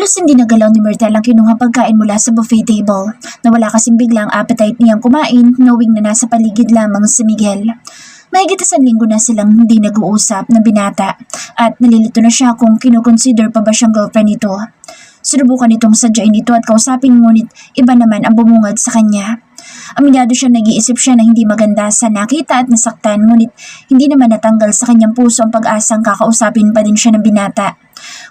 Halos hindi nagalaw ni Myrtle ang kinuha pagkain mula sa buffet table. Nawala kasing biglang appetite niyang kumain, knowing na nasa paligid lamang si Miguel. Mahigit 1 linggo na silang hindi nag-uusap ng binata at nalilito na siya kung kinukonsider pa ba siyang girlfriend nito. Sinubukan nitong sadyain ito at kausapin, ngunit iba naman ang bumungad sa kanya. Aminado siya, nag-iisip siya na hindi maganda sa nakita at nasaktan, ngunit hindi naman natanggal sa kanyang puso ang pag-asang kakausapin pa din siya ng binata.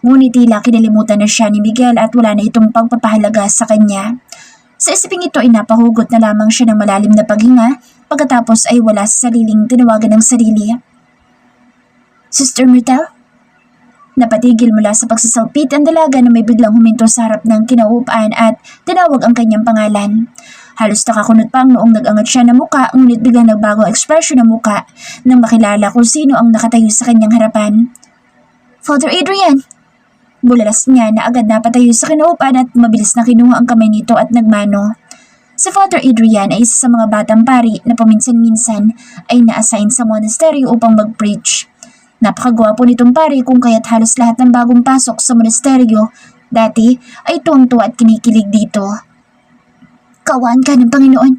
Ngunit tila kinalimutan na siya ni Miguel at wala na itong pagpapahalaga sa kanya. Sa isiping ito ay napahugot na lamang siya ng malalim na paghinga, pagkatapos ay wala sa sariling tinawagan ng sarili. Sister Myrtle? Napatigil mula sa pagsasalpit ang dalaga na may biglang huminto sa harap ng kinauupan at tinawag ang kanyang pangalan. Halos nakakunot pa ang noong nag-angat siya ng muka, ngunit biglang nagbago ang ekspresyon ng muka nang makilala kung sino ang nakatayo sa kanyang harapan. Father Adrian! Bulalas niya na agad napatayo sa kinauupan at mabilis na kinuha ang kamay nito at nagmano. Si Father Adrian ay isa sa mga batang pari na paminsan-minsan ay na-assign sa monasteryo upang mag-preach. Napakagwapo nitong pari kung kaya't halos lahat ng bagong pasok sa monasteryo dati ay tuwang-tuwa at kinikilig dito. Kawaan ka ng Panginoon.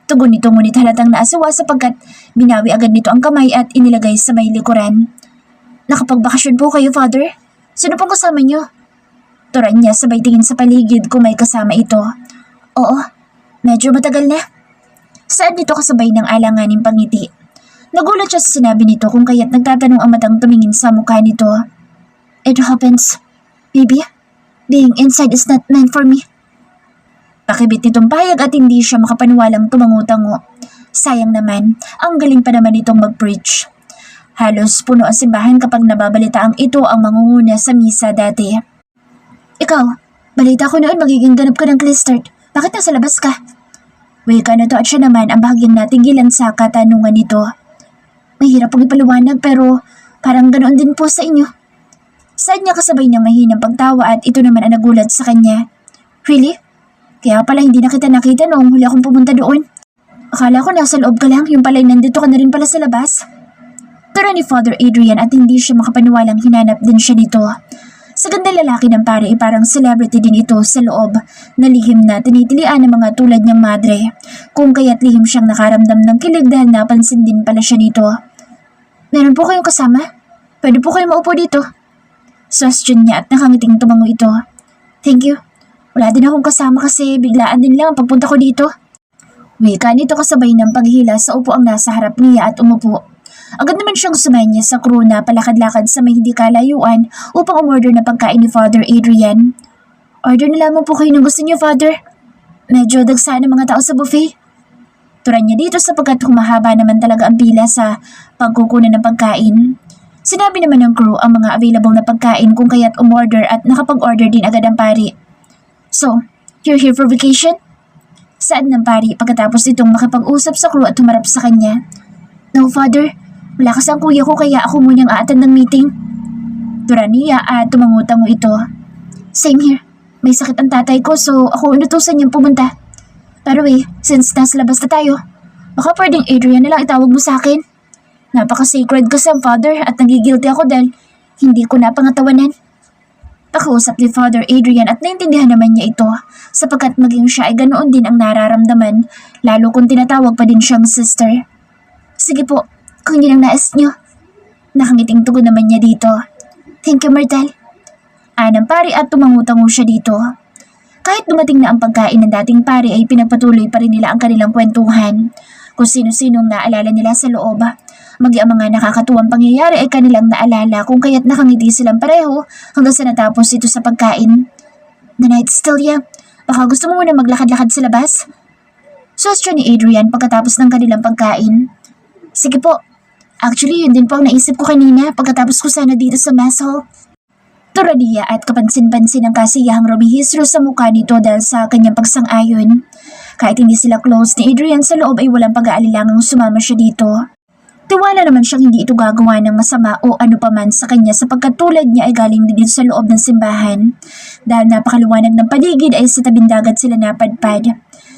Tugon nito, ngunit halatang naasiwa sapagkat binawi agad nito ang kamay at inilagay sa may likuran. Nakapagbakasyon po kayo, Father? Sino pong kasama niyo? Turan niya sabay tingin sa paligid kung may kasama ito. Oo, medyo matagal na. Saan nito kasabay ng alanganing pangiti? Nagulat siya sa sinabi nito kung kaya't nagtatanong ang matang tumingin sa mukha nito. It happens. Maybe, being inside is not meant for me. Pakibit nitong payag at hindi siya makapaniwalang tumango-tango. Sayang naman, ang galing pa naman nitong mag-preach. Halos puno ang simbahan kapag nababalitaang ito ang mangunguna sa misa dati. Ikaw, balita ko noon magiging ganap ka ng Clistert. Bakit nasa labas ka? Wika na to at siya naman ang bahagyang natinggilan sa katanungan nito. Mahirap pong ipaliwanag pero parang ganoon din po sa inyo. Saan niya kasabay niyang mahinang pagtawa at ito naman ang nagulat sa kanya. Really? Kaya pala hindi na kita nakita noong huli akong pumunta doon. Akala ko nasa loob ka lang, yung pala'y nandito ka na rin pala sa labas. Tara ni Father Adrian at hindi siya makapaniwalang hinanap din siya nito. Sa ganda lalaki ng pare ay parang celebrity din ito sa loob na lihim na tinitilian ng mga tulad niyang madre. Kung kaya't lihim siyang nakaramdam ng kilig dahil napansin din pala siya nito. Meron po kayong kasama? Pwede po kayong maupo dito? Question niya at nakangiting tumango ito. Thank you. Wala din akong kasama kasi biglaan din lang ang pagpunta ko dito. Wika nito kasabay ng paghila sa upo ang nasa harap niya at umupo. Agad naman siyang sumanya sa crew na palakad-lakad sa may hindi kalayuan upang umorder na pagkain ni Father Adrian. Order na lamang po kayo ng gusto niyo, Father. Medyo dagsaan ang mga tao sa buffet. Turan niya dito sapagkat humahaba naman talaga ang pila sa pagkukunan ng pagkain. Sinabi naman ng crew ang mga available na pagkain kung kaya't umorder at nakapag-order din agad ang pari. So, you're here for vacation? Saad ng pari pagkatapos itong makipag-usap sa crew at humarap sa kanya. No, Father. Wala kasi ang kuya ko kaya ako munang a-attend ng meeting. Turan niya at tumangutango ito. Same here. May sakit ang tatay ko so ako inutusan niyang pumunta. Pero since nasa labas na tayo, baka pwedeng Adrian na lang itawag mo sa akin. Napaka-sacred kasi ang Father at nagigilty ako dahil hindi ko napangatawanan. Pakausap ni Father Adrian at naintindihan naman niya ito sapagkat maging siya ay ganoon din ang nararamdaman lalo kung tinatawag pa din siyang sister. Sige po. Kung yun ang nais nyo. Nakangiting tugon naman niya dito. Thank you, Myrtle. Anang pari at tumangutango siya dito. Kahit dumating na ang pagkain ng dating pari ay pinagpatuloy pa rin nila ang kanilang kwentuhan. Kung sino-sinong naalala nila sa loob. Magi ang mga nakakatuwang pangyayari ay kanilang naalala kung kaya't nakangiti silang pareho hanggang sa natapos ito sa pagkain. The night's still young. Baka gusto mo muna maglakad-lakad sa labas? Suwestyo ni Adrian pagkatapos ng kanilang pagkain. Sige po. Actually, yun din po ang naisip ko kanina pagkatapos ko sana dito sa mess hall. Turaniya at kapansin-pansin ang kasiyahang rumihistro sa mukha nito dahil sa kanyang pagsang-ayon. Kahit hindi sila close ni Adrian sa loob ay walang pag-aalilangang sumama siya dito. Tiwala naman siyang hindi ito gagawa ng masama o ano paman sa kanya sapagkat tulad niya ay galing din sa loob ng simbahan. Dahil napakaliwanag ng paligid ay sa tabing dagat sila napadpad.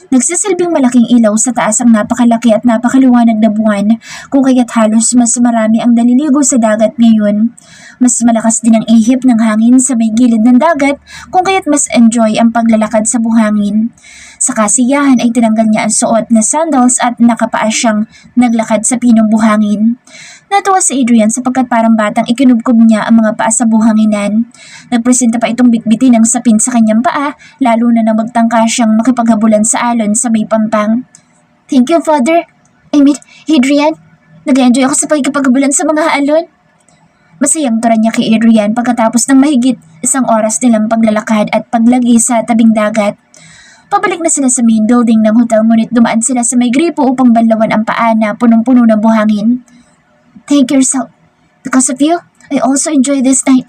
Nagsisilbing malaking ilaw sa taas ang napakalaki at napakaliwanag na buwan kung kaya't halos mas marami ang naliligo sa dagat ngayon. Mas malakas din ang ihip ng hangin sa may gilid ng dagat kung kaya't mas enjoy ang paglalakad sa buhangin. Sa kasiyahan ay tinanggal niya ang suot na sandals at nakapaa siyang naglakad sa pinong buhangin. Natuwa si Adrian sapagkat parang batang ikinubkob niya ang mga paa sa buhanginan. Nagpresenta pa itong bitbitin ng sapin sa kanyang paa, lalo na nang magtangka siyang makipaghabulan sa alon sa may pampang. Thank you, Father. Adrian. Nag-enjoy ako sa pagkipaghabulan sa mga alon. Masayang tura niya kay Adrian pagkatapos ng mahigit 1 oras nilang paglalakad at paglagi sa tabing dagat. Pabalik na sila sa main building ng hotel ngunit dumaan sila sa may gripo upang banlawan ang paa na punong-puno ng buhangin. Thank you, yourself. Because of you, I also enjoy this night.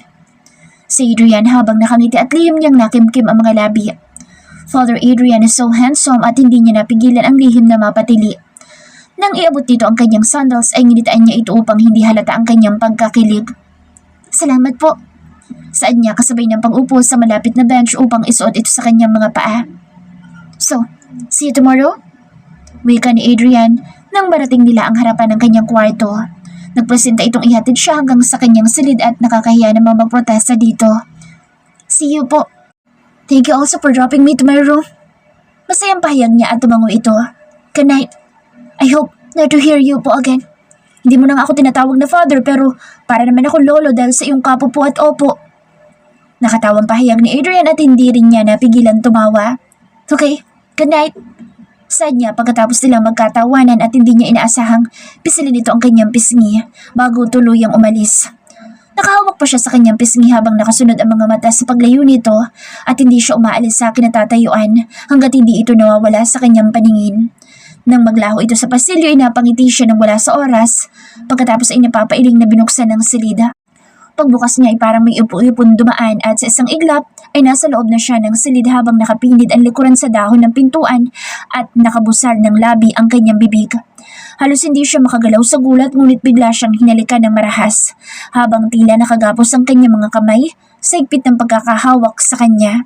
Si Adrian habang nakangiti at lihim niyang nakimkim ang mga labi. Father Adrian is so handsome at hindi niya napigilan ang lihim na mapatili. Nang iabot dito ang kanyang sandals ay nginitaan niya ito upang hindi halata ang kanyang pagkakilig. Salamat po. Saan niya kasabay ng pag-upo sa malapit na bench upang isuot ito sa kanyang mga paa. So, see you tomorrow? Wika ni Adrian nang marating nila ang harapan ng kanyang kwarto. Nagpresenta itong ihatid siya hanggang sa kanyang silid at nakakahiya namang magprotesta dito. See you po. Thank you also for dropping me to my room. Masayang pahayag niya at tumango ito. Good night. I hope not to hear you po again. Hindi mo na nga ako tinatawag na father pero para naman ako lolo dahil sa iyong kapo at opo. Nakatawang pahayag ni Adrian at hindi rin niya napigilan tumawa. Okay, good night. Saad niya pagkatapos nilang magkatawanan at hindi niya inaasahang pisilin ito ang kanyang pisngi bago tuluyang umalis. Nakahawak pa siya sa kanyang pisngi habang nakasunod ang mga mata sa paglayo nito at hindi siya umaalis sa kinatatayuan hanggat hindi ito nawawala sa kanyang paningin. Nang maglaho ito sa pasilyo ay napangiti siya nang wala sa oras pagkatapos ay napapailing na binuksan ng silid. Pagbukas niya ay parang may upo-ipon dumaan at sa isang iglap ay nasa loob na siya ng silid habang nakapinid ang likuran sa dahon ng pintuan at nakabusal ng labi ang kanyang bibig. Halos hindi siya makagalaw sa gulat ngunit bigla siyang hinalikan ng marahas habang tila nakagapos ang kanyang mga kamay sa higpit ng pagkakahawak sa kanya.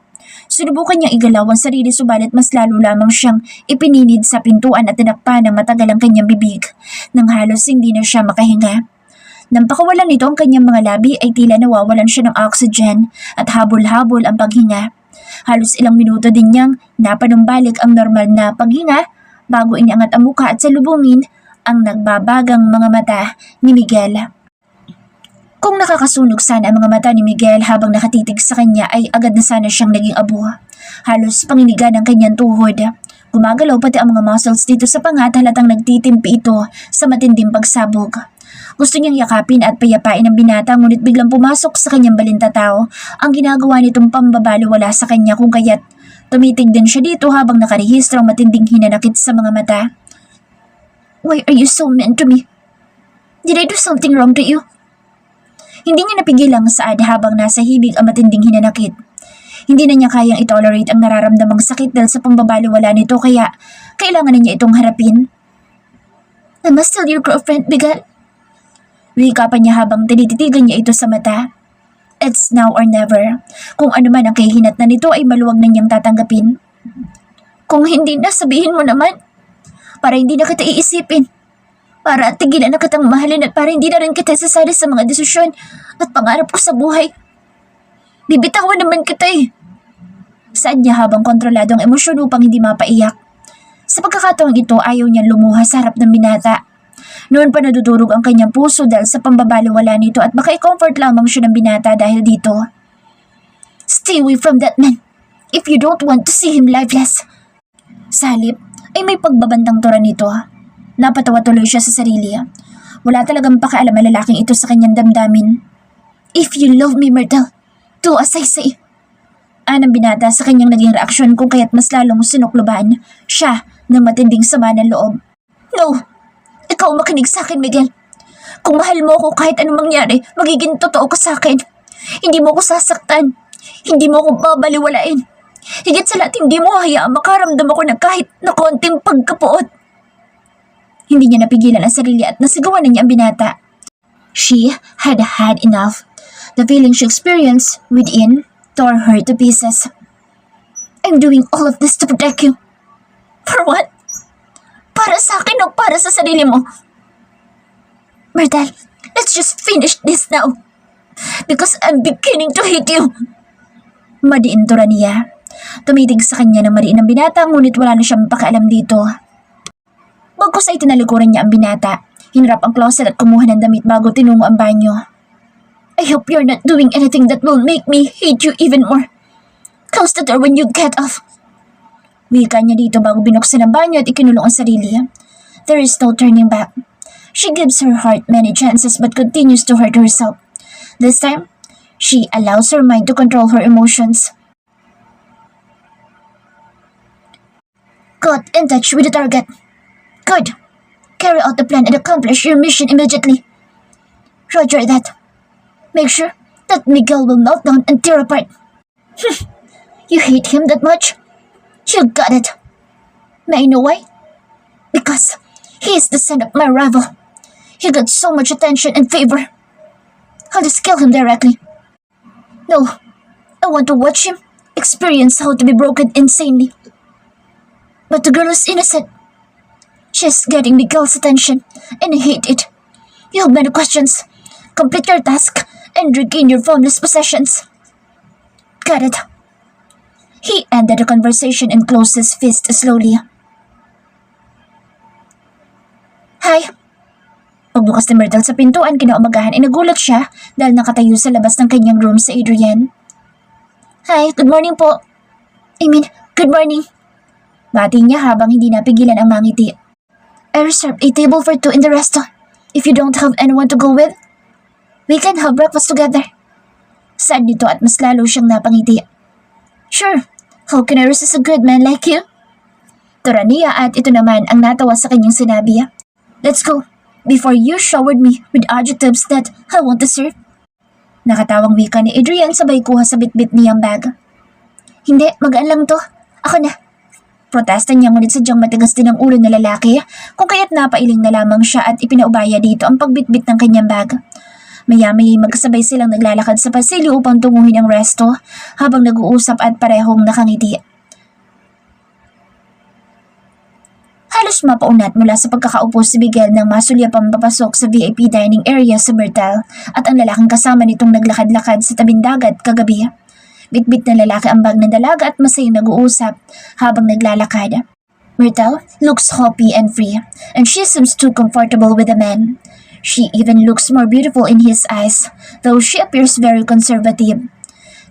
Sinubukan niyang igalaw ang sarili subalit mas lalo lamang siyang ipininid sa pintuan at tinakpa ng matagal ang kanyang bibig nang halos hindi na siya makahinga. Nang pakawalan nito ang kanyang mga labi ay tila nawawalan siya ng oxygen at habol-habol ang paghinga. Halos ilang minuto din niyang napanumbalik ang normal na paghinga bago iniangat ang mukha at salubungin ang nagbabagang mga mata ni Miguel. Kung nakakasunog sana ang mga mata ni Miguel habang nakatitig sa kanya ay agad na sana siyang naging abo. Halos panginigan ang kanyang tuhod. Gumagalaw pati ang mga muscles dito sa pangat halatang nagtitimpi ito sa matinding pagsabog. Gusto niyang yakapin at payapain ang binata ngunit biglang pumasok sa kanyang balintataw ang ginagawa nitong pambabaliwala sa kanya kung kaya't tumitig din siya dito habang nakarehistro ang matinding hinanakit sa mga mata. Why are you so mean to me? Did I do something wrong to you? Hindi niya napigilang saad habang nasa hibig ang matinding hinanakit. Hindi na niya kayang itolerate ang nararamdamang sakit dahil sa pambabaliwala nito kaya kailangan na niya itong harapin. Am I still your girlfriend, Miguel? Wika pa niya habang tinititigan niya ito sa mata. It's now or never. Kung ano man ang kahihinatnan nito ay maluwag na niyang tatanggapin. Kung hindi na, sabihin mo naman. Para hindi na kita iisipin. Para tigilan na kitang mahalin at para hindi na rin kita sasali sa mga desisyon at pangarap ko sa buhay. Bibitawan naman kita eh. Saad niya habang kontrolado ang emosyon upang hindi mapaiyak. Sa pagkakataong ito ayaw niya lumuha sa harap ng binata. Noon pa nadudurog ang kanyang puso dahil sa pambabaliwala nito at baka i-comfort lamang siya ng binata dahil dito. Stay away from that man if you don't want to see him lifeless. Sa halip ay may pagbabantang tura nito. Napatawa tuloy siya sa sarili. Wala talagang pakialam ang lalaking ito sa kanyang damdamin. If you love me, Myrtle, do as I say. Anang binata sa kanyang naging reaksyon kung kaya't mas lalong sinukluban siya ng matinding sama ng loob. No! Ikaw makinig sa akin, Miguel. Kung mahal mo ako kahit anong mangyari, magiging totoo ka sa akin. Hindi mo ako sasaktan. Hindi mo ako babaliwalain. Higit sa lahat, hindi mo hayaang makaramdam ako ng kahit na konting pagkapuot. Hindi niya napigilan ang sarili at nasigawan na niya ang binata. She had had enough. The feeling she experienced within tore her to pieces. I'm doing all of this to protect you. For what? Para sa akin o para sa sarili mo? Myrtle, let's just finish this now. Because I'm beginning to hate you. Madiintura niya. Tumitig sa kanya ng mariin ang binata ngunit wala na siyang pakialam dito. Bagkus ay tinalikuran niya ang binata. Hinarap ang closet at kumuha ng damit bago tinungo ang banyo. I hope you're not doing anything that will make me hate you even more. Close the door when you get off. Wika niya dito bago binuksan ang banyo at ikinulong ang sarili. There is no turning back. She gives her heart many chances but continues to hurt herself. This time, she allows her mind to control her emotions. Got in touch with the target. Good. Carry out the plan and accomplish your mission immediately. Roger that. Make sure that Miguel will melt down and tear apart. You hate him that much? You got it. May I know why? Because he is the son of my rival. He got so much attention and favor. I'll just kill him directly. No, I want to watch him experience how to be broken insanely. But the girl is innocent. She's getting Miguel's attention, and I hate it. You have many questions. Complete your task and regain your formless possessions. Got it. He ended the conversation and closed his fist slowly. Hi. Pagbukas ni Myrtle sa pintuan kinaumagahan ay nagulat siya dahil nakatayo sa labas ng kanyang room sa Adrian. Hi, good morning po. Good morning. Bati niya habang hindi napigilan ang mangiti. I reserved a table for two in the resto. If you don't have anyone to go with, we can have breakfast together. Saad nito at mas lalo siyang napangiti. Sure, how can I resist a good man like you? Tura niya at ito naman ang natawa sa kanyang sinabi. Let's go, before you showered me with adjectives that I want to serve. Nakatawang wika ni Adrian sabay kuha sa bitbit niyang bag. Hindi, magaan lang to. Ako na. Protesta niya ngunit sadyang matigas din ang ulo na lalaki kung kaya't napailing na lamang siya at ipinaubaya dito ang pagbitbit ng kanyang bag. Maya-maya magkasabay silang naglalakad sa pasilyo upang tunguhin ang resto habang nag-uusap at parehong nakangiti. Halos mapaunat mula sa pagkakaupo si Miguel nang masulyapang papasok sa VIP dining area sa Myrtle at ang lalaking kasama nitong naglakad-lakad sa tabing dagat kagabi. Bitbit na lalaki ang bag ng dalaga at masayang nag-uusap habang naglalakad. Myrtle looks happy and free, and she seems too comfortable with the man. She even looks more beautiful in his eyes, though she appears very conservative.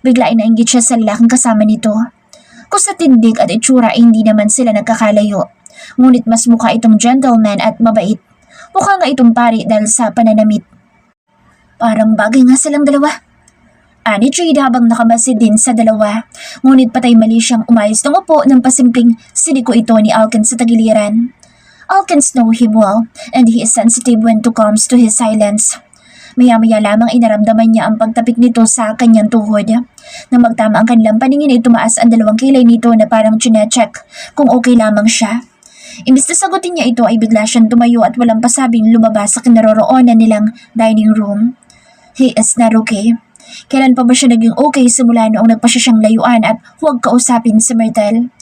Bigla ay nainggit siya sa lalaking kasama nito. Kung sa tindig at itsura ay hindi naman sila nagkakalayo, ngunit mas mukha itong gentleman at mabait. Mukha nga itong pari dahil sa pananamit. Parang bagay nga silang dalawa. Ani Jade habang nakamasid din sa dalawa, ngunit patay mali siyang umayos ng upo ng pasimpleng siniko ito ni Alkins sa tagiliran. Alkins know him well, and he is sensitive when it comes to his silence. Maya-maya lamang inaramdaman niya ang pagtapik nito sa kanyang tuhod. Nang magtama ang kanilang paningin ay tumaas ang dalawang kilay nito na parang chinecheck kung okay lamang siya. Imbis na sagutin niya ito ay bigla siyang tumayo at walang pasabing lumabas sa kinaroroonan nilang dining room. He is not okay. Kailan pa ba siya naging okay simula noong nagpasya siyang layuan at huwag kausapin si Myrtle?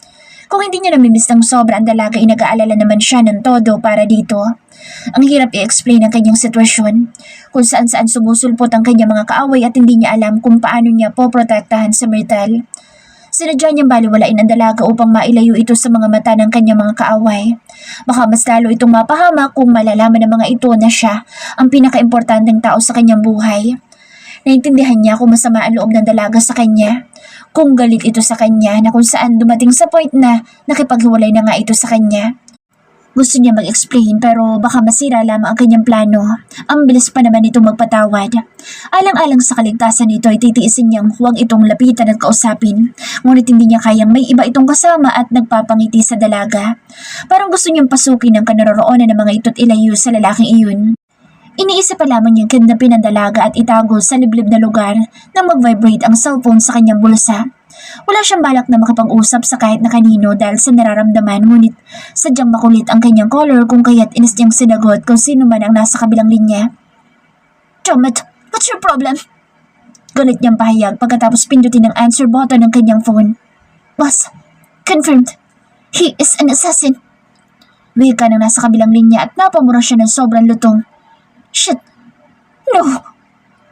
Kung hindi niya namimiss ng sobra ang dalaga ay nag-aalala naman siya ng todo para dito. Ang hirap i-explain ang kanyang sitwasyon, kung saan-saan sumusulpot ang kanyang mga kaaway at hindi niya alam kung paano niya poprotektahan si Myrtle. Sinadya niyang baliwalain ang dalaga upang mailayo ito sa mga mata ng kanyang mga kaaway. Baka mas lalo itong mapahama kung malalaman ng mga ito na siya ang pinaka-importanteng tao sa kanyang buhay. Naintindihan niya kung masama ang loob ng dalaga sa kanya. Kung galit ito sa kanya na kung saan dumating sa point na nakipaghiwalay na nga ito sa kanya. Gusto niya mag-explain pero baka masira lamang ang kanyang plano. Ang bilis pa naman itong magpatawad. Alang-alang sa kaligtasan nito ay titiisin niyang huwag itong lapitan at kausapin. Ngunit hindi niya kayang may iba itong kasama at nagpapangiti sa dalaga. Parang gusto niyang pasukin ang kanaroroonan ng mga ito't ilayo sa lalaking iyon. Iniisip pa lamang niyang kidnapin ang dalaga at itago sa liblib na lugar nang mag-vibrate ang cellphone sa kanyang bulsa. Wala siyang balak na makapag-usap sa kahit na kanino dahil sa nararamdaman ngunit sadyang makulit ang kanyang caller kung kaya't inis niyang sinagot kung sino man ang nasa kabilang linya. Damn it! What's your problem? Galit niyang pahayag pagkatapos pindutin ang answer button ng kanyang phone. Boss, confirmed. He is an assassin. Wika ng nasa kabilang linya at napamura siya ng sobrang lutong. Shit! No!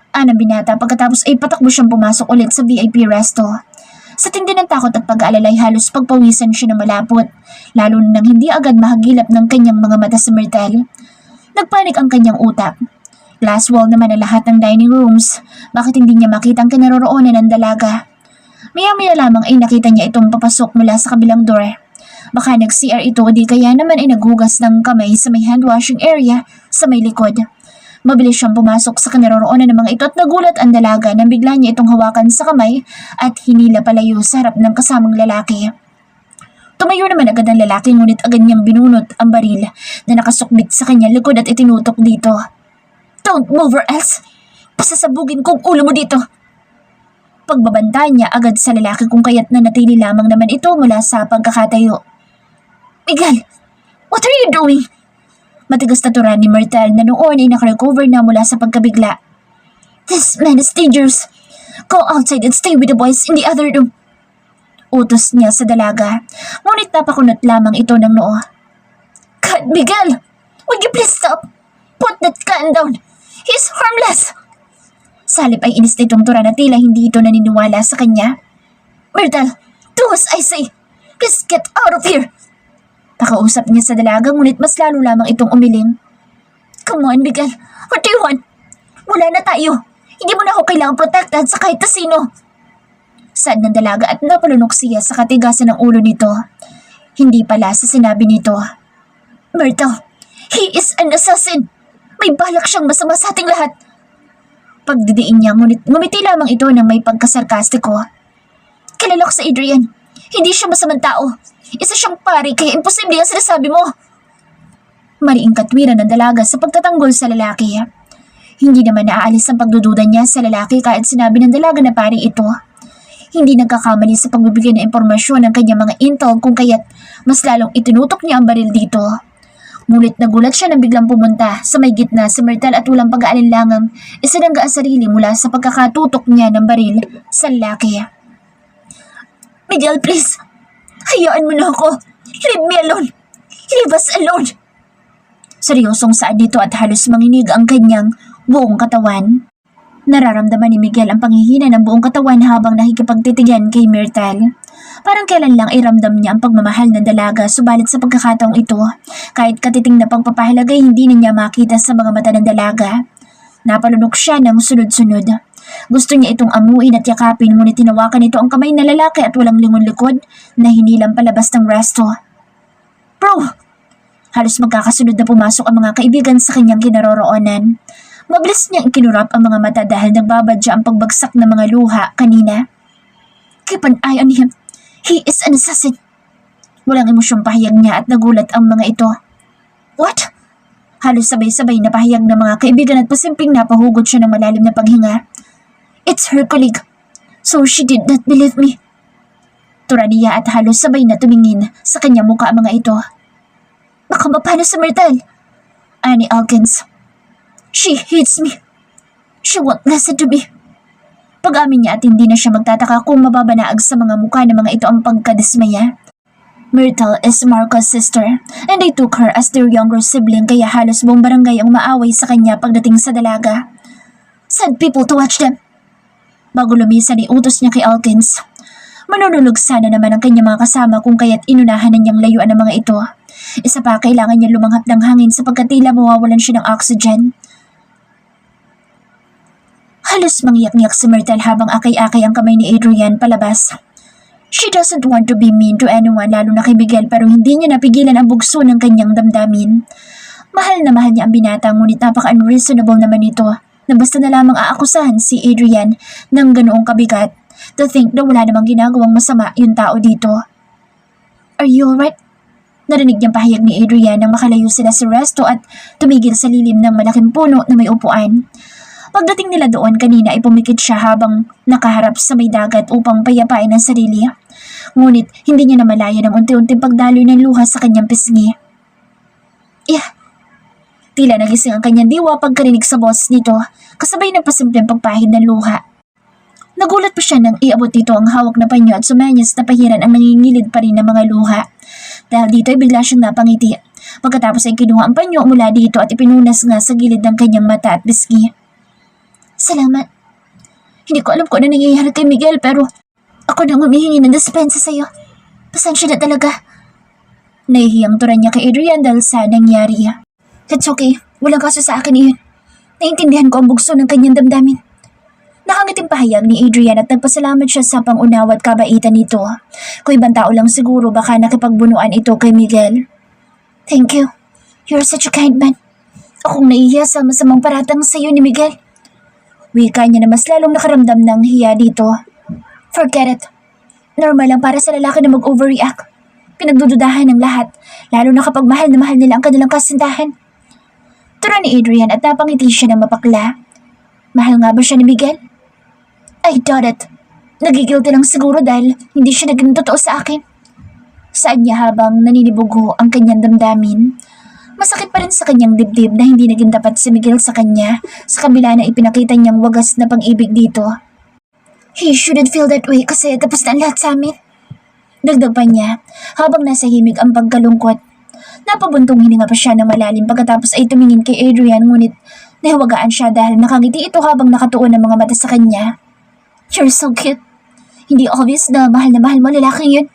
Anang binata pagkatapos ay patakbo siyang pumasok ulit sa VIP resto. Sa tindi ng takot at pag-aalalay halos pagpawisan siya ng malapot, lalo nang hindi agad mahagilap ng kanyang mga mata sa Myrtle. Nagpanik ang kanyang utak. Glass wall naman ang lahat ng dining rooms, bakit hindi niya makita ang kinaroroonan ng dalaga? Maya-maya lamang ay nakita niya itong papasok mula sa kabilang door. Baka nag-CR ito o di kaya naman ay naghugas ng kamay sa may hand washing area sa may likod. Mabilis siyang pumasok sa kinaroroonan ng mga ito at nagulat ang dalaga nang bigla niya itong hawakan sa kamay at hinila palayo sa harap ng kasamang lalaki. Tumayo naman agad ang lalaki ngunit agad niyang binunot ang baril na nakasukbit sa kanyang likod at itinutok dito. "Don't move or else! Pasasabugin kong ulo mo dito!" Pagbabanta niya agad sa lalaki kung kaya't nanatili lamang naman ito mula sa pagkakatayo. "Miguel, what are you doing?" Matigas na turan ni Myrtle na noon ay nakarecover na mula sa pagkabigla. "This man is dangerous. Go outside and stay with the boys in the other room." Utos niya sa dalaga, ngunit napakunot lamang ito ng noo. "God, Miguel! Would you please stop? Put that gun down! He's harmless!" Sa halip ay inis nitong turan na tila hindi ito naniniwala sa kanya. "Myrtle, do as I say! Please get out of here!" Pakausap niya sa dalaga ngunit mas lalo lamang itong umiling. "Come on, Miguel! What do you want? Wala na tayo! Hindi mo na ako kailangang protektahan sa kahit na sino!" Saad ng dalaga at napalunok siya sa katigasan ng ulo nito. Hindi pala sa sinabi nito. "Myrtle, he is an assassin! May balak siyang masama sa ating lahat!" Pagdidiin niya ngunit ngumiti lamang ito ng may pagkasarkastiko. "Kilala ko si Adrian. Hindi siya masamang tao. Isa siyang pari kaya imposible ang sinasabi mo." Mariing katwiran ng dalaga sa pagtatanggol sa lalaki. Hindi naman naaalis ang pagdududa niya sa lalaki kahit sinabi ng dalaga na pari ito. Hindi nagkakamali sa pagbibigay ng impormasyon ng kanyang mga intel kung kaya't mas lalong itinutok niya ang baril dito. Ngunit nagulat siya nang biglang pumunta sa may gitna si Myrtle at walang pag-aalinlangang isinangga ang sarili mula sa pagkakatutok niya ng baril sa lalaki. "Miguel, please! Hayaan mo na ako! Leave me alone! Leave us alone!" Seryosong saad nito at halos manginig ang kanyang buong katawan. Nararamdaman ni Miguel ang panghihina ng buong katawan habang nakikipagtitigan kay Myrtle. Parang kailan lang ay ramdam niya ang pagmamahal ng dalaga subalit sa pagkakataong ito, kahit katiting na pagpapahalaga hindi na niya makita sa mga mata ng dalaga. Napalunok siya ng sunod-sunod. Gusto niya itong amuin at yakapin ngunit tinawakan ito ang kamay ng lalaki at walang lingon likod na hinilang palabas ng resto. "Bro!" Halos magkakasunod na pumasok ang mga kaibigan sa kanyang kinaroroonan. Mabilis niyang ikinurap ang mga mata dahil nagbabadya ang pagbagsak ng mga luha kanina. "Keep an eye on him. He is an assassin." Walang emosyong pahayag niya at nagulat ang mga ito. "What?" Halos sabay-sabay na pahayag ng mga kaibigan at pasimping napahugod siya ng malalim na paghinga. "It's her colleague. So she did not believe me." Tura niya at halos sabay na tumingin sa kanyang muka ang mga ito. "Baka mapano sa Myrtle," ani Elkins. "She hates me. She won't listen to me." Pag-amin niya at hindi na siya magtataka kung mababanaag sa mga mukha ng mga ito ang pagkadismaya. Myrtle is Marco's sister and they took her as their younger sibling kaya halos buong barangay ang maaway sa kanya pagdating sa dalaga. "Send people to watch them." Bago lumisan ay utos niya kay Elkins. Manunulog sana naman ang kanyang mga kasama kung kaya't inunahan na niyang layuan ang mga ito. Isa pa kailangan niya lumanghap ng hangin sapagkat tila mawawalan siya ng oxygen. Halos mangiyak-ngiyak si Myrtle habang akay-akay ang kamay ni Adrian palabas. She doesn't want to be mean to anyone lalo na kay Miguel pero hindi niya napigilan ang bugso ng kanyang damdamin. Mahal na mahal niya ang binata ngunit napaka-unreasonable naman ito na basta na lamang aakusahan si Adrian ng ganoong kabigat to think na wala namang ginagawang masama yung tao dito. "Are you alright?" Narinig niyang pahayag ni Adrian nang makalayo sila sa resto at tumigil sa lilim ng malaking puno na may upuan. Pagdating nila doon kanina ay pumikit siya habang nakaharap sa may dagat upang payapain ang sarili. Ngunit hindi niya namalaya ng unti-unting pagdaloy ng luha sa kanyang pisngi. Tila nagising ang kanyang diwa pagkarinig sa boses nito, kasabay ng pasimpleng pagpahid ng luha. Nagulat pa siya nang iabot dito ang hawak na panyo at sumanyas na pahiran ang nangingilid pa rin ng mga luha. Dahil dito ay bigla siyang napangiti. Pagkatapos ay kinuha ang panyo mula dito at ipinunas nga sa gilid ng kanyang mata at pisngi. Salamat. Hindi ko alam kung ano nangyayari kay Miguel pero ako nang humihingi ng dispensa sa'yo. Pasensya na talaga. Nahihiyang turan niya kay Adrian dahil sa nangyari. It's okay. Walang kaso sa akin iyon. Naintindihan ko ang bugso ng kanyang damdamin. Nakangiting pahayag ni Adrian at nagpasalamat siya sa pangunawa at kabaitan nito. Kung ibang tao lang siguro baka nakipagbunuan ito kay Miguel. Thank you. You're such a kind man. Akong naihiya sa masamang paratang sa iyo ni Miguel. Wika niya na mas lalong nakaramdam ng hiya dito. Forget it. Normal lang para sa lalaki na mag-overreact. Pinagdududahan ng lahat, lalo na kapag mahal na mahal nila ang kanilang kasintahan. Tura ni Adrian at napangiti siya ng mapakla. Mahal nga ba siya ni Miguel? I doubt it. Nagigilty lang siguro dahil hindi siya naging totoo sa akin. Saan niya habang naninibugho ang kanyang damdamin. Masakit pa rin sa kanyang dibdib na hindi naging tapat si Miguel sa kanya sa kabila na ipinakita niyang wagas na pag-ibig dito. He shouldn't feel that way kasi tapos na ang lahat sa amin. Dagdag pa niya habang nasa himig ang pagkalungkot. Napabuntong hininga pa siya ng malalim pagkatapos ay tumingin kay Adrian ngunit nahiwagaan siya dahil nakangiti ito habang nakatuon ang mga mata sa kanya. You're so cute. Hindi obvious na mahal mo lalaking yun.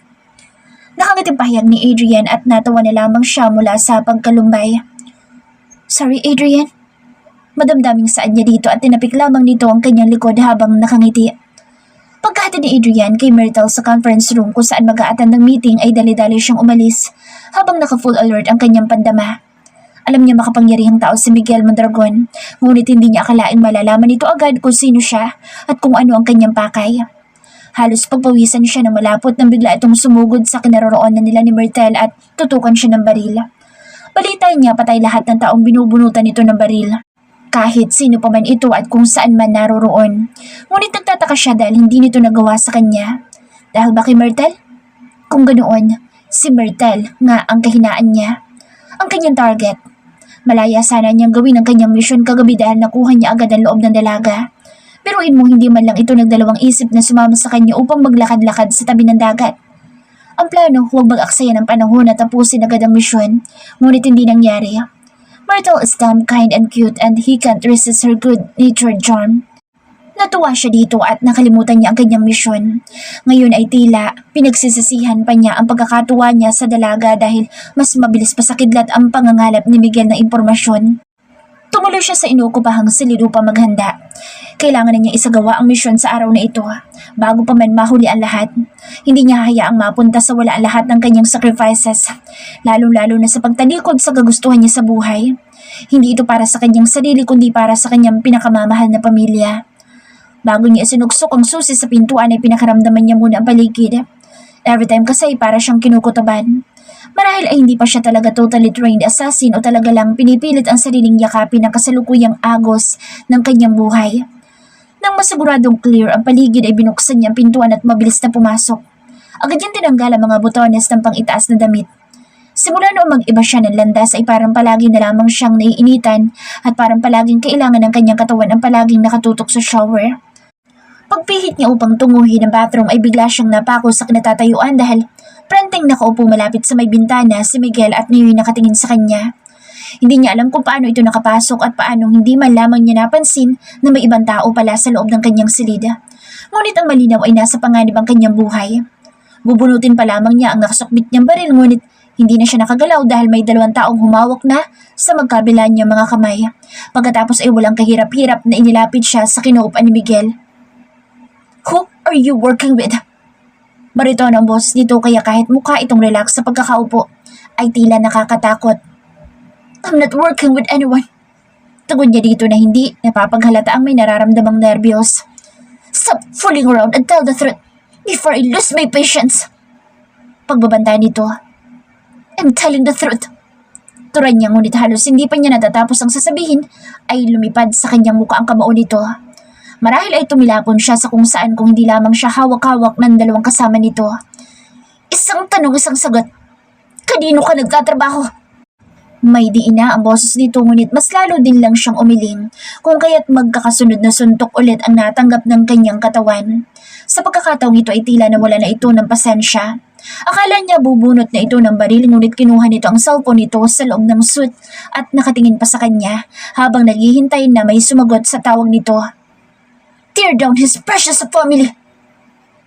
Nakangiting pahayag ni Adrian at natawa na lamang siya mula sa pagkalumbay. Sorry Adrian. Madamdaming saan niya dito at tinapik lamang nito ang kanyang likod habang nakangiti. Pagkahatid ni Adrian kay Myrtle sa conference room kung saan mag-a-attend ng meeting ay dali-dali siyang umalis habang naka-full alert ang kanyang pandama. Alam niya makapangyarihang tao si Miguel Mondragon, ngunit hindi niya akalaing malalaman nito agad kung sino siya at kung ano ang kanyang pakay. Halos pagpawisan siya ng malapot nang bigla itong sumugod sa kinaroroonan nila ni Myrtle at tutukan siya ng baril. Balita niya patay lahat ng taong binubunutan ito ng baril. Kahit sino pa man ito at kung saan man naroroon. Ngunit nagtataka siya dahil hindi nito nagawa sa kanya. Dahil ba kay Myrtle? Kung ganoon, si Myrtle nga ang kahinaan niya. Ang kanyang target. Malaya sana niyang gawin ang kanyang misyon kagabi dahil nakuha niya agad ang loob ng dalaga. Biruin mo hindi man lang ito nagdalawang isip na sumama sa kanya upang maglakad-lakad sa tabi ng dagat. Ang plano huwag mag-aksaya ng panahon at tapusin agad ang misyon, ngunit hindi nangyari. Myrtle is dumb, kind and cute and he can't resist her good-natured charm. Natuwa siya dito at nakalimutan niya ang kanyang misyon. Ngayon ay tila pinagsisisihan pa niya ang pagkakatuwa niya sa dalaga dahil mas mabilis pa sa kidlat ang pangangalap ni Miguel ng impormasyon. Tumuloy siya sa inukupahang silid upang maghanda. Kailangan na niya isagawa ang misyon sa araw na ito bago pa man mahuli ang lahat. Hindi niya hayaang mapunta sa wala ang lahat ng kanyang sacrifices, lalong-lalo na sa pagtalikod sa kagustuhan niya sa buhay. Hindi ito para sa kanyang sarili kundi para sa kanyang pinakamamahal na pamilya. Bago niya sinuksok ang susi sa pintuan ay pinakaramdaman niya muna ang paligid. Every time kasi para siyang kinukutaban. Marahil ay hindi pa siya talaga totally trained assassin o talaga lang pinipilit ang sariling yakapin ng kasalukuyang agos ng kanyang buhay. Nang masiguradong clear ang paligid ay binuksan niya ang pintuan at mabilis na pumasok. Agad niyang tinanggal ang mga butones ng pang-itaas na damit. Simula noong mag-iba siya ng landas ay parang palagi na lamang siyang naiinitan at parang palaging kailangan ng kanyang katawan ang palaging nakatutok sa shower. Pagpihit niya upang tunguhin ang bathroom ay bigla siyang napako sa kinatatayuan dahil prenteng nakaupo malapit sa may bintana si Miguel at ngayon nakatingin sa kanya. Hindi niya alam kung paano ito nakapasok at paano hindi man lamang niya napansin na may ibang tao pala sa loob ng kanyang silid. Ngunit ang malinaw ay nasa panganib ang kanyang buhay. Bubunutin pa lamang niya ang nakasukbit niyang baril ngunit hindi na siya nakagalaw dahil may 2 taong humawak na sa magkabila niyang mga kamay. Pagkatapos ay walang kahirap-hirap na inilapit siya sa kinuupan ni Miguel. Who are you working with? Barito ng boss dito kaya kahit mukha itong relax sa pagkakaupo ay tila nakakatakot. I'm not working with anyone. Tugon niya dito na hindi napapaghalata ang may nararamdamang nervyos. Stop fooling around and tell the truth before I lose my patience. Pagbabanta nito. I'm telling the truth. Turan niya ngunit halos hindi pa niya natatapos ang sasabihin ay lumipad sa kanyang mukha ang kamao nito. Marahil ay tumilapon siya sa kung saan kung hindi lamang siya hawak-hawak ng 2 kasama nito. Isang tanong, isang sagot. Kanino ka nagtatrabaho? May diina ang boses nito ngunit mas lalo din lang siyang umiling kung kaya't magkakasunod na suntok ulit ang natanggap ng kanyang katawan. Sa pagkakataong ito ay tila nawala na ito ng pasensya. Akala niya bubunot na ito ng baril ngunit kinuha nito ang cellphone nito sa loob ng suit at nakatingin pa sa kanya habang naghihintay na may sumagot sa tawag nito. tear down his precious family.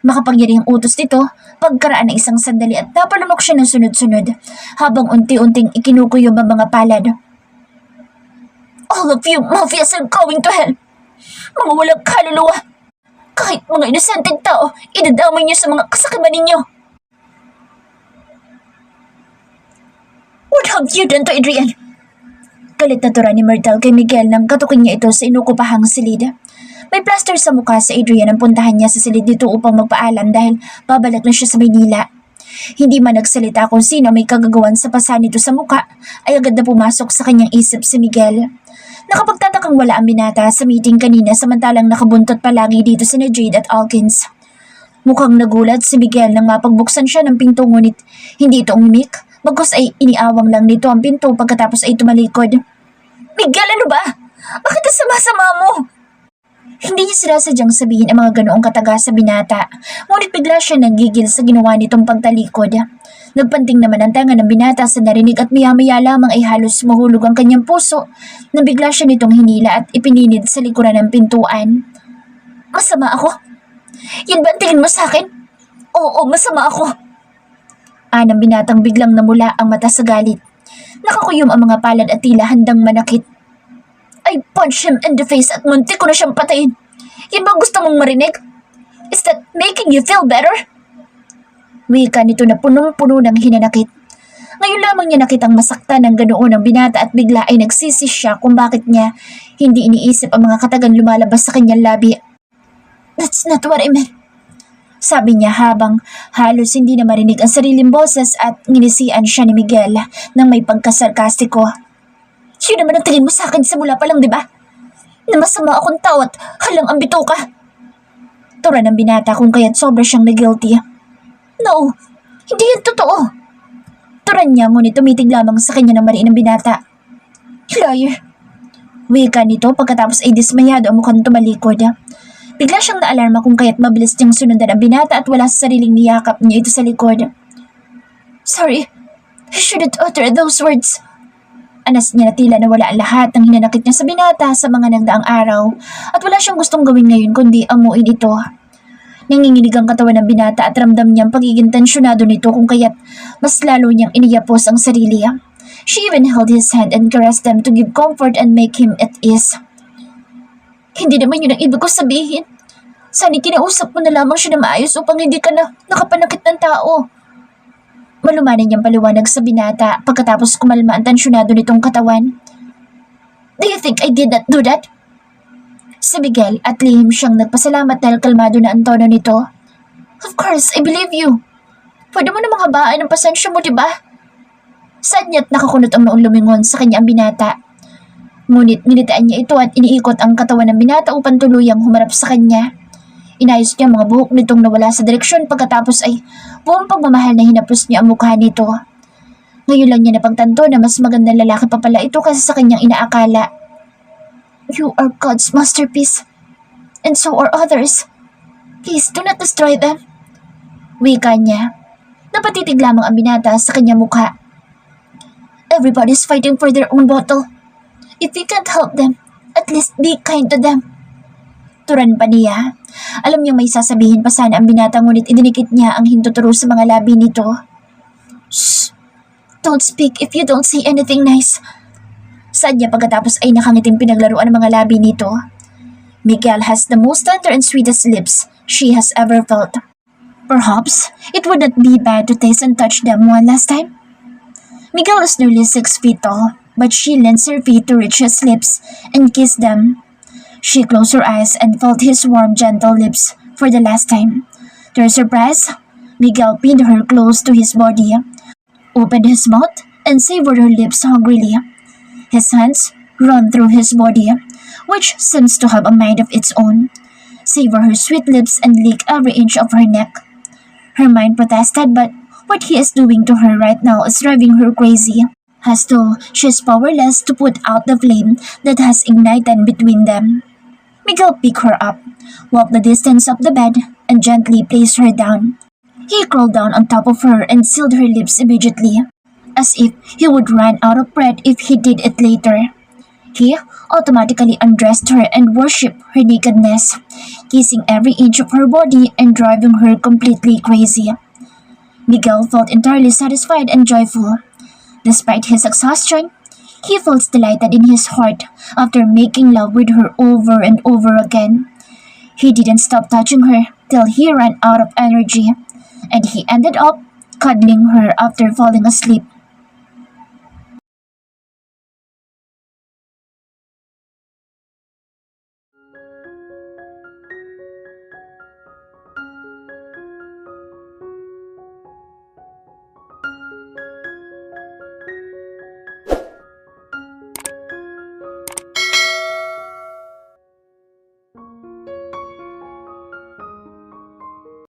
Makapangyarihang utos nito pagkaraan ng isang sandali at napalunok siya ng sunod-sunod habang unti-unting ikinukuyom ang mga palad. All of you mafias are going to hell! Mga walang kaluluwa! Kahit mga inosenteng tao, idadamay niyo sa mga kasakiman ninyo! What have you done to Adrian? Galit na tura ni Myrtle kay Miguel nang katukin niya ito sa inukupahang silid. May plaster sa mukha sa Adrian ang puntahan niya sa silid dito upang magpaalam dahil babalik na siya sa Maynila. Hindi man nagsalita kung sino may kagagawan sa pasa nito sa mukha, ay agad na pumasok sa kanyang isip si Miguel. Nakapagtatakang wala ang binata sa meeting kanina samantalang nakabuntot palagi dito si Jade at Alkins. Mukhang nagulat si Miguel nang mapagbuksan siya ng pinto ngunit hindi ito umimik, bagkus ay iniawang lang nito ang pinto pagkatapos ay tumalikod. Miguel, ano ba? Bakit ang sama-sama mo? Hindi niya sinasadyang sabihin ang mga ganoong kataga sa binata, ngunit bigla siya nanggigil sa ginawa nitong pagtalikod. Nagpanting naman ang tanga ng binata sa narinig at maya-maya lamang ay halos mahulog ang kanyang puso nang bigla siya nitong hinila at ipinilid sa likuran ng pintuan. Masama ako? Yan ba ang tingin mo sa akin? Oo, masama ako. Anang binatang biglang namula ang mata sa galit. Nakakuyom ang mga palad at tila handang manakit. I punched him in the face at muntik ko na siyang patayin. Yan ba gusto mong marinig? Is that making you feel better? Wika nito na punong-puno ng hinanakit. Ngayon lamang niya nakitang masaktan ng ganoon ang binata at bigla ay nagsisi siya kung bakit niya hindi iniisip ang mga katagang lumalabas sa kanyang labi. That's not what I meant. Sabi niya habang halos hindi na marinig ang sariling boses at nginisian siya ni Miguel nang may pagkasarkastiko. Yun naman ang tingin mo sa akin simula pa lang, di ba? Na masama akong tao at halang ang bituka. Tura ng binata kung kaya't sobra siyang na-guilty. No, hindi yan totoo. Turan niya ngunit tumitig lamang sa kanya ng mariin ng binata. Liar. Wika nito pagkatapos ay dismayado ang mukhang tumalikod. Bigla siyang naalarma kung kaya't mabilis niyang sunundan ang binata at wala sa sariling niyakap niya ito sa likod. Sorry, I shouldn't utter those words. Anas niya na tila nawala ang lahat ng hinanakit niya sa binata sa mga nagdaang araw at wala siyang gustong gawin ngayon kundi amuin ito. Nanginginig ang katawan ng binata at ramdam niyang pagiging tensyonado nito kung kaya't mas lalo niyang iniyapos ang sarili. She even held his hand and caressed them to give comfort and make him at ease. Hindi naman yun ang ibig ko sabihin. Sana'y kinausap mo na lamang siya na maayos upang hindi ka na nakapanakit ng tao. Malumanay niyang paliwanag sa binata pagkatapos kumalma ang tensyonado nitong katawan. Do you think I did not do that? Si Miguel at lihim siyang nagpasalamat dahil kalmado na ang tono nito. Of course, I believe you. Pwede mo namang habaan ang pasensya mo, diba? Sad niya't nakakunot ang noong lumingon sa kanya ang binata. Ngunit ninitaan niya ito at iniikot ang katawan ng binata upang tuluyang humarap sa kanya. Inayos niya ang mga buhok nitong nawala sa direksyon pagkatapos ay buong pagmamahal na hinaplos niya ang mukha nito. Ngayon lang niya napagtanto na mas magandang lalaki pa pala ito kaysa sa kanyang inaakala. You are God's masterpiece, and so are others. Please do not destroy them. Wika niya. Napatitig lamang ang binata sa kanyang mukha. Everybody's fighting for their own battle. If you can't help them, at least be kind to them. Turan pa niya. Alam niyang may sasabihin pa sana ang binata ngunit idinikit niya ang hintuturo sa mga labi nito. Shh! Don't speak if you don't say anything nice. Saad niya pagkatapos ay nakangiting pinaglaruan ang mga labi nito. Miguel has the most tender and sweetest lips she has ever felt. Perhaps it would not be bad to taste and touch them one last time. Miguel is nearly 6 feet tall, but she lends her feet to reach his lips and kiss them. She closed her eyes and felt his warm, gentle lips for the last time. To her surprise, Miguel pinned her close to his body, opened his mouth, and savored her lips hungrily. His hands run through his body, which seems to have a mind of its own, savor her sweet lips and lick every inch of her neck. Her mind protested, but what he is doing to her right now is driving her crazy, as though she is powerless to put out the flame that has ignited between them. Miguel picked her up, walked the distance of the bed, and gently placed her down. He crawled down on top of her and sealed her lips immediately, as if he would run out of breath if he did it later. He automatically undressed her and worshipped her nakedness, kissing every inch of her body and driving her completely crazy. Miguel felt entirely satisfied and joyful. Despite his exhaustion, he felt delighted in his heart after making love with her over and over again. He didn't stop touching her till he ran out of energy, and he ended up cuddling her after falling asleep